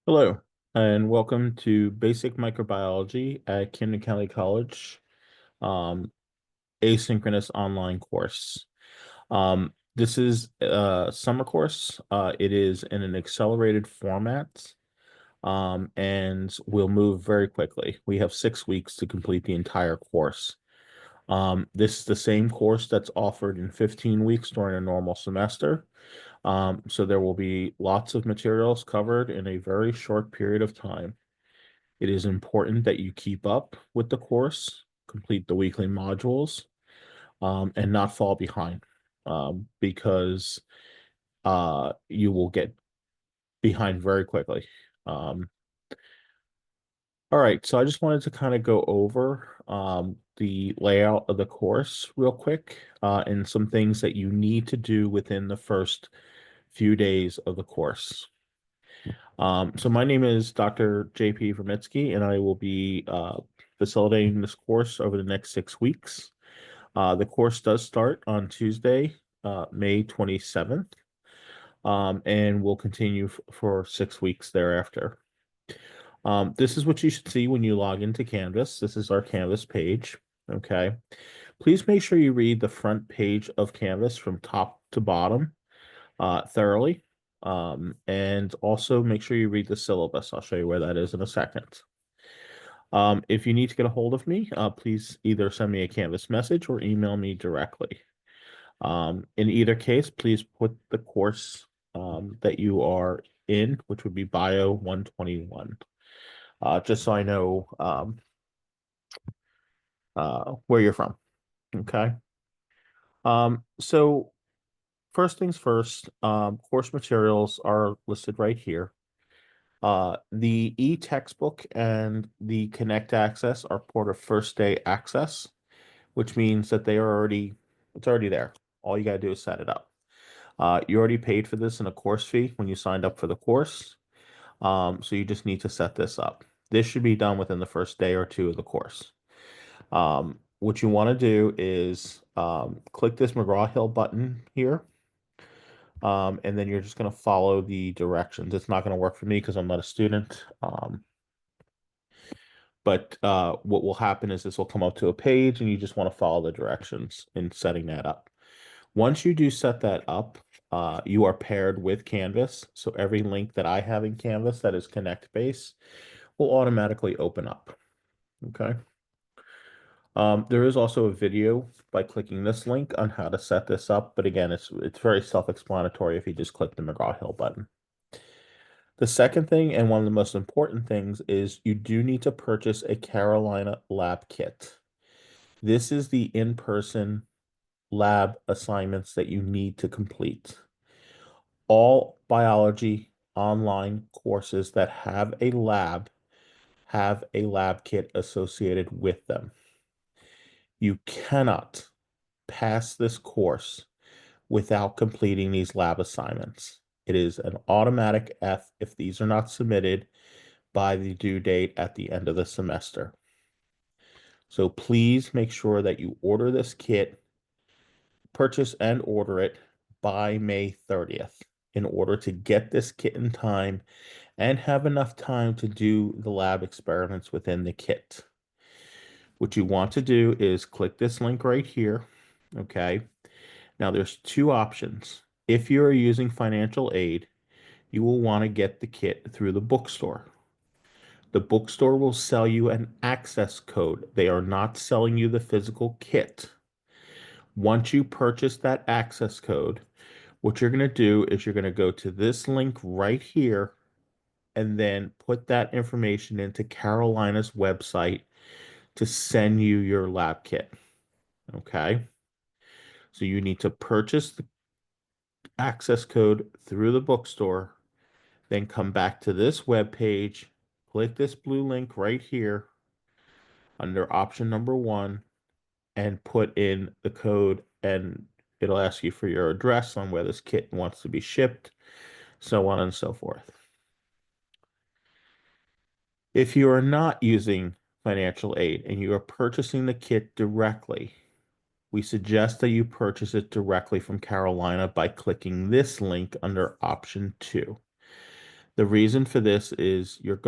Hello, and welcome to Basic Microbiology at Camden County College, um, asynchronous online course. This is a summer course. It is in an accelerated format, and we'll move very quickly. We have 6 weeks to complete the entire course. This is the same course that's offered in 15 weeks during a normal semester. So there will be lots of materials covered in a very short period of time. It is important that you keep up with the course, complete the weekly modules, and not fall behind, because you will get behind very quickly. Um, all right, so I just wanted to kind of go over the layout of the course real quick, and some things that you need to do within the first few days of the course. So my name is Dr. JP Vermitsky, and I will be facilitating this course over the next 6 weeks. The course does start on Tuesday, May 27th, and will continue for 6 weeks thereafter. This is what you should see when you log into Canvas. This is our Canvas page. Okay. Please make sure you read the front page of Canvas from top to bottom thoroughly. And also make sure you read the syllabus. I'll show you where that is in a second. If you need to get a hold of me, please either send me a Canvas message or email me directly. In either case, please put the course that you are in, which would be BIO-121, just so I know where you're from. Okay. So first things first, course materials are listed right here. The e-textbook and the Connect Access are part of first day access, which means that it's already there. All you got to do is set it up. You already paid for this in a course fee when you signed up for the course. So you just need to set this up. This should be done within the first day or two of the course. What you want to do is click this McGraw-Hill button here. And then you're just going to follow the directions. It's not going to work for me because I'm not a student. But what will happen is this will come up to a page and you just want to follow the directions in setting that up. Once you do set that up, you are paired with Canvas. So every link that I have in Canvas that is Connect based will automatically open up. Okay. There is also a video by clicking this link on how to set this up. But again, it's very self-explanatory if you just click the McGraw-Hill button. The second thing, and one of the most important things, is you do need to purchase a Carolina lab kit. This is the in-person lab assignments that you need to complete. All biology online courses that have a lab kit associated with them. You cannot pass this course without completing these lab assignments. It is an automatic F if these are not submitted by the due date at the end of the semester. So please make sure that you order this kit, purchase and order it by May 30th in order to get this kit in time and have enough time to do the lab experiments within the kit. What you want to do is click this link right here. Okay. Now there's two options. If you are using financial aid, you will want to get the kit through the bookstore. The bookstore will sell you an access code. They are not selling you the physical kit. Once you purchase that access code, what you're going to do is you're going to go to this link right here and then put that information into Carolina's website to send you your lab kit. Okay. So you need to purchase the access code through the bookstore, then come back to this web page, click this blue link right here under option number 1 and put in the code, and it'll ask you for your address on where this kit wants to be shipped, so on and so forth. If you are not using financial aid and you are purchasing the kit directly, we suggest that you purchase it directly from Carolina by clicking this link under option 2. The reason for this is you're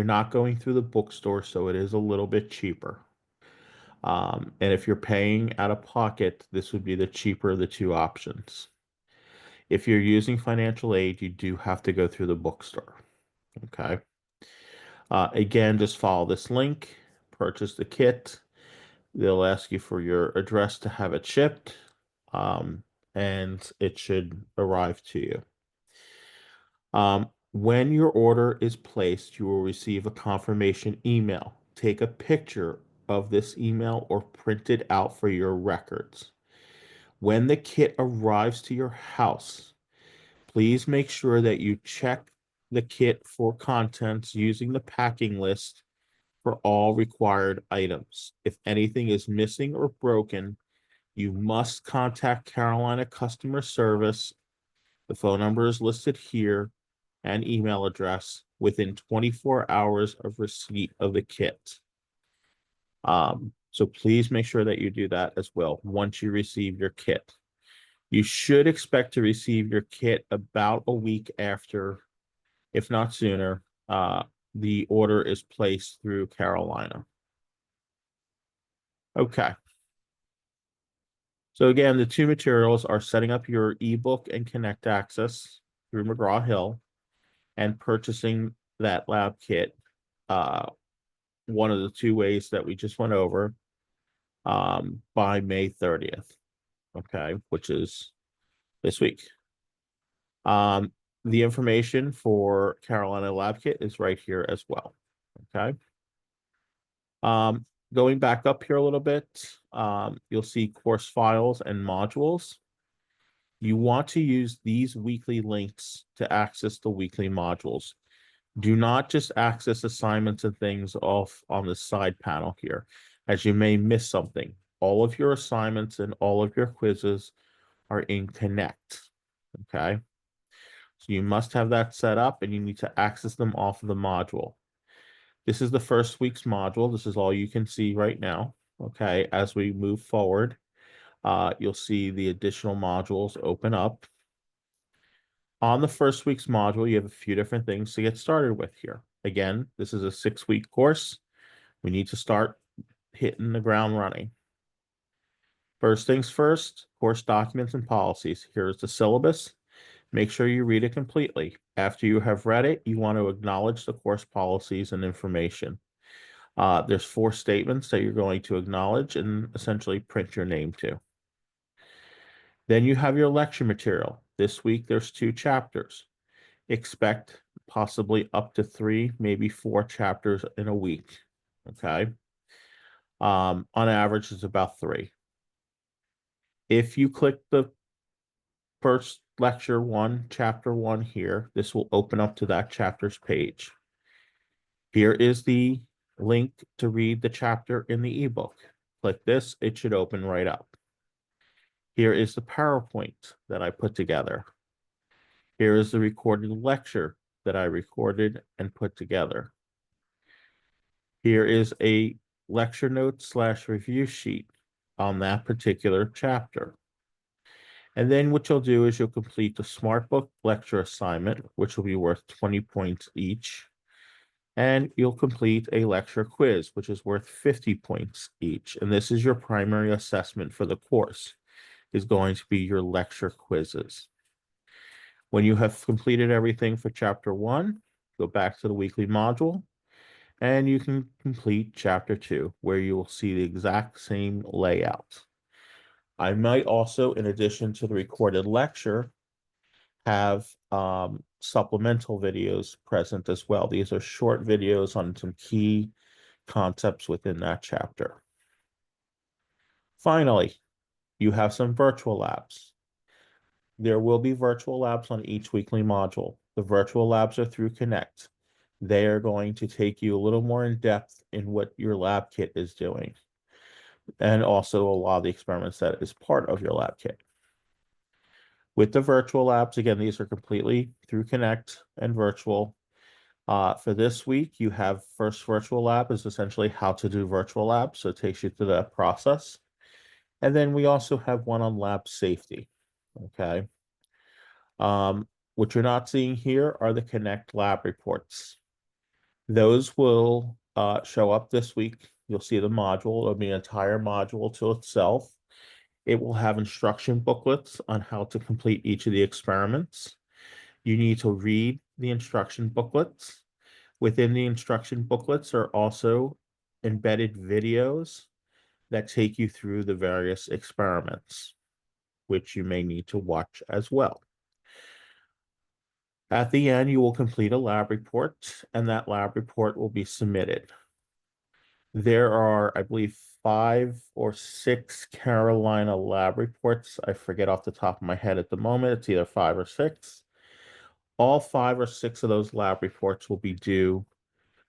not going through the bookstore, so it is a little bit cheaper. And if you're paying out of pocket, this would be the cheaper of the two options. If you're using financial aid, you do have to go through the bookstore. Okay. Again, just follow this link, purchase the kit. They'll ask you for your address to have it shipped, um, and it should arrive to you. When your order is placed, you will receive a confirmation email. Take a picture of this email or print it out for your records. When the kit arrives to your house, please make sure that you check the kit for contents using the packing list for all required items. If anything is missing or broken, you must contact Carolina Customer Service. The phone number is listed here and email address within 24 hours of receipt of the kit. So please make sure that you do that as well once you receive your kit. You should expect to receive your kit about a week after, if not sooner, the order is placed through Carolina. Okay. So again, the two materials are setting up your ebook and Connect access through McGraw-Hill and purchasing that lab kit. One of the two ways that we just went over by May 30th. Okay, which is this week. The information for Carolina Lab Kit is right here as well. Okay. Going back up here a little bit, you'll see course files and modules. You want to use these weekly links to access the weekly modules. Do not just access assignments and things off on the side panel here, as you may miss something. All of your assignments and all of your quizzes are in Connect. Okay. So you must have that set up and you need to access them off of the module. This is the first week's module. This is all you can see right now. Okay. As we move forward, you'll see the additional modules open up. On the first week's module, you have a few different things to get started with here. Again, this is a 6-week course. We need to start hitting the ground running. First things first, course documents and policies. Here's the syllabus. Make sure you read it completely. After you have read it, you want to acknowledge the course policies and information. There's 4 statements that you're going to acknowledge and essentially print your name to. Then you have your lecture material. This week, there's 2 chapters. Expect possibly up to 3, maybe 4 chapters in a week. Okay. On average, it's about 3. If you click the first lecture 1, chapter 1 here, this will open up to that chapter's page. Here is the link to read the chapter in the ebook. Click this, it should open right up. Here is the PowerPoint that I put together. Here is the recorded lecture that I recorded and put together. Here is a lecture note / review sheet on that particular chapter. And then what you'll do is you'll complete the SmartBook lecture assignment, which will be worth 20 points each. And you'll complete a lecture quiz, which is worth 50 points each. And this is your primary assessment for the course, is going to be your lecture quizzes. When you have completed everything for chapter 1, go back to the weekly module, and you can complete chapter 2, where you will see the exact same layout. I might also, in addition to the recorded lecture, have supplemental videos present as well. These are short videos on some key concepts within that chapter. Finally, you have some virtual labs. There will be virtual labs on each weekly module. The virtual labs are through Connect. They are going to take you a little more in depth in what your lab kit is doing, and also a lot of the experiments that is part of your lab kit. With the virtual labs, again, these are completely through Connect and virtual. For this week, you have first virtual lab is essentially how to do virtual labs. So it takes you through that process. And then we also have one on lab safety. Okay. what you're not seeing here are the Connect lab reports. Those will show up this week. You'll see the module. It'll be an entire module to itself. It will have instruction booklets on how to complete each of the experiments. You need to read the instruction booklets. Within the instruction booklets are also embedded videos that take you through the various experiments, which you may need to watch as well. At the end, you will complete a lab report, and that lab report will be submitted. There are, I believe, 5 or 6 Carolina lab reports. I forget off the top of my head at the moment. It's either 5 or 6. All 5 or 6 of those lab reports will be due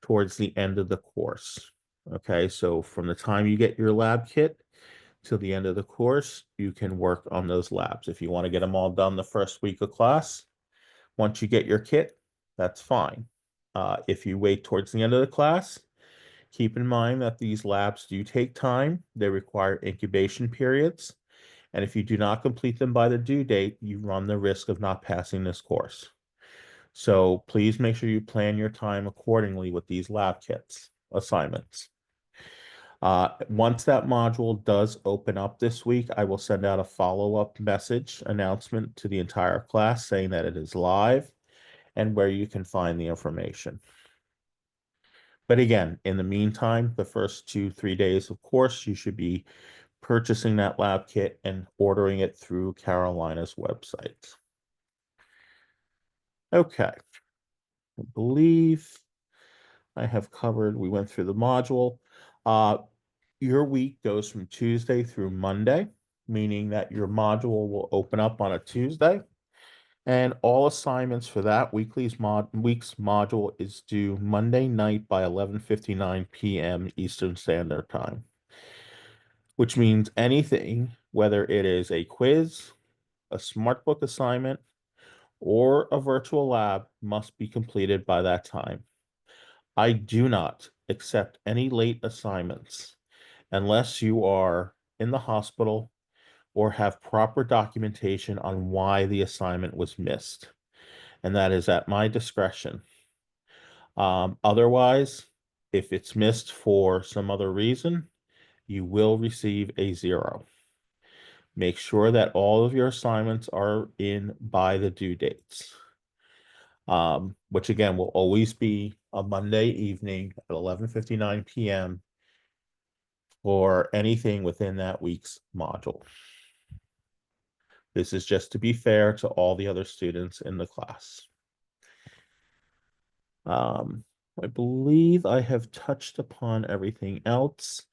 towards the end of the course. Okay, so from the time you get your lab kit till the end of the course, you can work on those labs. If you want to get them all done the first week of class, once you get your kit, that's fine. If you wait towards the end of the class, keep in mind that these labs do take time. They require incubation periods. And if you do not complete them by the due date, you run the risk of not passing this course. So please make sure you plan your time accordingly with these lab kits assignments. Once that module does open up this week, I will send out a follow-up message announcement to the entire class saying that it is live and where you can find the information. But again, in the meantime, the first 2-3 days of course, you should be purchasing that lab kit and ordering it through Carolina's website. Okay, I believe I have covered, we went through the module. Your week goes from Tuesday through Monday, meaning that your module will open up on a Tuesday. And all assignments for that week's module is due Monday night by 11:59 p.m. Eastern Standard Time, which means anything, whether it is a quiz, a SmartBook assignment, or a virtual lab, must be completed by that time. I do not accept any late assignments unless you are in the hospital or have proper documentation on why the assignment was missed. And that is at my discretion. Otherwise, if it's missed for some other reason, you will receive a 0. Make sure that all of your assignments are in by the due dates, which again will always be a Monday evening at 11:59 p.m. for anything within that week's module. This is just to be fair to all the other students in the class. I believe I have touched upon everything else.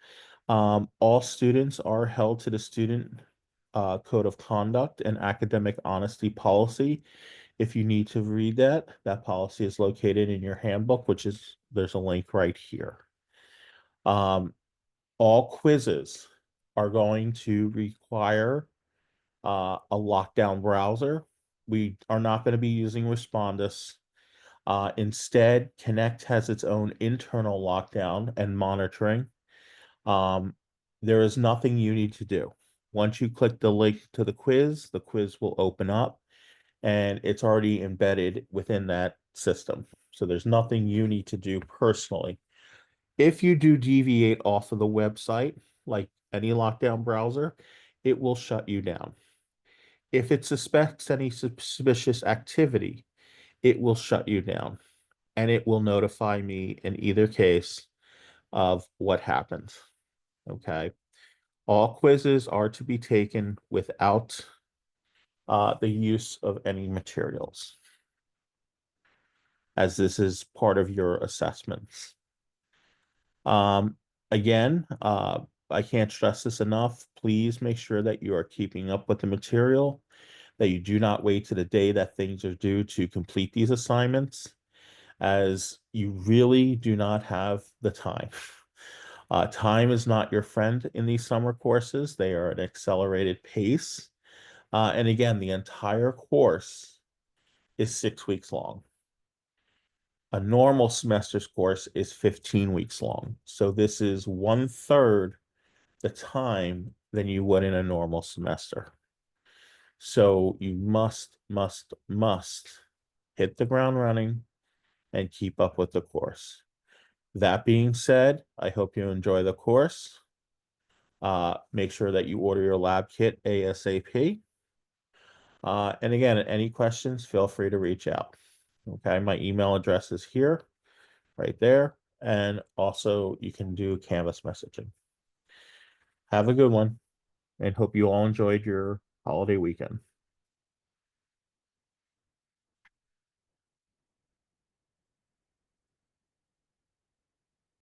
All students are held to the student code of conduct and academic honesty policy. If you need to read that, that policy is located in your handbook, which is, there's a link right here. All quizzes are going to require a lockdown browser. We are not going to be using Respondus. Instead, Connect has its own internal lockdown and monitoring. There is nothing you need to do. Once you click the link to the quiz will open up and it's already embedded within that system. So there's nothing you need to do personally. If you do deviate off of the website, like any lockdown browser, it will shut you down. If it suspects any suspicious activity, it will shut you down and it will notify me in either case of what happened. Okay. All quizzes are to be taken without the use of any materials, as this is part of your assessments. Again, I can't stress this enough. Please make sure that you are keeping up with the material, that you do not wait to the day that things are due to complete these assignments, as you really do not have the time. Time is not your friend in these summer courses. They are an accelerated pace. And again, the entire course is 6 weeks long. A normal semester's course is 15 weeks long. So this is 1/3 the time than you would in a normal semester. So you must hit the ground running, and keep up with the course. That being said, I hope you enjoy the course. Make sure that you order your lab kit ASAP. And again, any questions, feel free to reach out. Okay, my email address is here, right there. And also you can do Canvas messaging. Have a good one and hope you all enjoyed your holiday weekend.